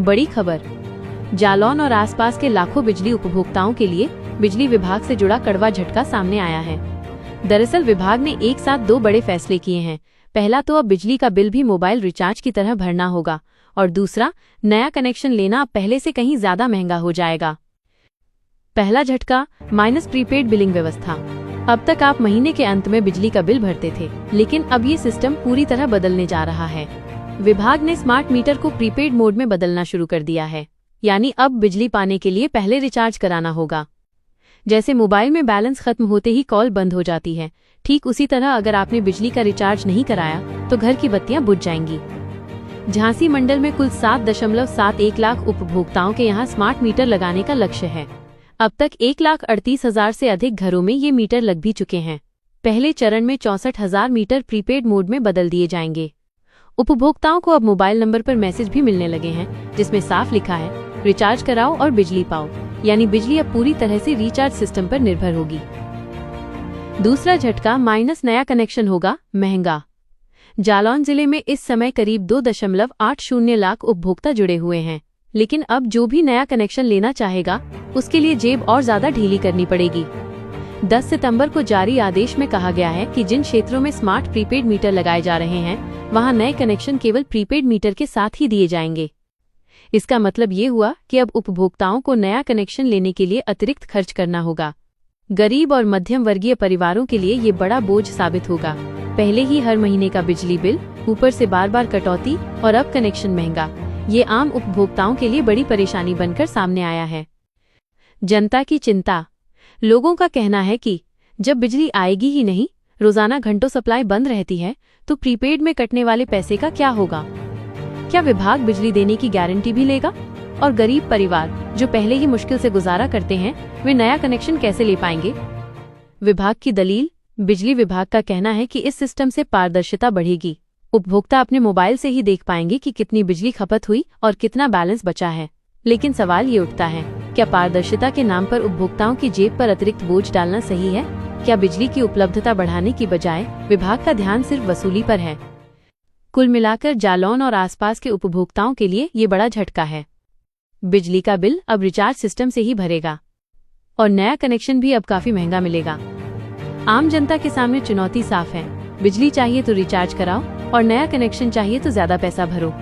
बड़ी खबर। जालौन और आसपास के लाखों बिजली उपभोक्ताओं के लिए बिजली विभाग से जुड़ा कड़वा झटका सामने आया है। दरअसल विभाग ने एक साथ दो बड़े फैसले किए हैं। पहला तो अब बिजली का बिल भी मोबाइल रिचार्ज की तरह भरना होगा और दूसरा, नया कनेक्शन लेना अब पहले से कहीं ज्यादा महंगा हो जाएगा। पहला झटका, माइनस प्रीपेड बिलिंग व्यवस्था। अब तक आप महीने के अंत में बिजली का बिल भरते थे, लेकिन अब ये सिस्टम पूरी तरह बदलने जा रहा है। विभाग ने स्मार्ट मीटर को प्रीपेड मोड में बदलना शुरू कर दिया है, यानी अब बिजली पाने के लिए पहले रिचार्ज कराना होगा। जैसे मोबाइल में बैलेंस खत्म होते ही कॉल बंद हो जाती है, ठीक उसी तरह अगर आपने बिजली का रिचार्ज नहीं कराया तो घर की बत्तियां बुझ जाएंगी। झांसी मंडल में कुल 7.71 लाख उपभोक्ताओं के यहाँ स्मार्ट मीटर लगाने का लक्ष्य है। अब तक 1,38,000 से अधिक घरों में ये मीटर लग भी चुके हैं। पहले चरण में 64,000 मीटर प्रीपेड मोड में बदल दिए जाएंगे। उपभोक्ताओं को अब मोबाइल नंबर पर मैसेज भी मिलने लगे हैं, जिसमें साफ लिखा है, रिचार्ज कराओ और बिजली पाओ, यानी बिजली अब पूरी तरह से रिचार्ज सिस्टम पर निर्भर होगी। दूसरा झटका, माइनस नया कनेक्शन होगा महंगा। जालौन जिले में इस समय करीब 2.80 लाख उपभोक्ता जुड़े हुए हैं, लेकिन अब जो भी नया कनेक्शन लेना चाहेगा उसके लिए जेब और ज्यादा ढीली करनी पड़ेगी। 10 सितंबर को जारी आदेश में कहा गया है कि जिन क्षेत्रों में स्मार्ट प्रीपेड मीटर लगाए जा रहे हैं वहां नए कनेक्शन केवल प्रीपेड मीटर के साथ ही दिए जाएंगे। इसका मतलब ये हुआ कि अब उपभोक्ताओं को नया कनेक्शन लेने के लिए अतिरिक्त खर्च करना होगा। गरीब और मध्यम वर्गीय परिवारों के लिए ये बड़ा बोझ साबित होगा। पहले ही हर महीने का बिजली बिल, ऊपर से बार बार कटौती और अब कनेक्शन महंगा, ये आम उपभोक्ताओं के लिए बड़ी परेशानी बनकर सामने आया है। जनता की चिंता। लोगों का कहना है कि जब बिजली आएगी ही नहीं, रोजाना घंटों सप्लाई बंद रहती है, तो प्रीपेड में कटने वाले पैसे का क्या होगा? क्या विभाग बिजली देने की गारंटी भी लेगा? और गरीब परिवार जो पहले ही मुश्किल से गुजारा करते हैं, वे नया कनेक्शन कैसे ले पाएंगे? विभाग की दलील। बिजली विभाग का कहना है कि इस सिस्टम से पारदर्शिता बढ़ेगी। उपभोक्ता अपने मोबाइल से ही देख पाएंगे कि कितनी बिजली खपत हुई और कितना बैलेंस बचा है। लेकिन सवाल ये उठता है, क्या पारदर्शिता के नाम पर उपभोक्ताओं की जेब पर अतिरिक्त बोझ डालना सही है? क्या बिजली की उपलब्धता बढ़ाने की बजाय विभाग का ध्यान सिर्फ वसूली पर है? कुल मिलाकर जालौन और आसपास के उपभोक्ताओं के लिए ये बड़ा झटका है। बिजली का बिल अब रिचार्ज सिस्टम से ही भरेगा और नया कनेक्शन भी अब काफी महंगा मिलेगा। आम जनता के सामने चुनौती साफ है, बिजली चाहिए तो रिचार्ज कराओ और नया कनेक्शन चाहिए तो ज्यादा पैसा भरो।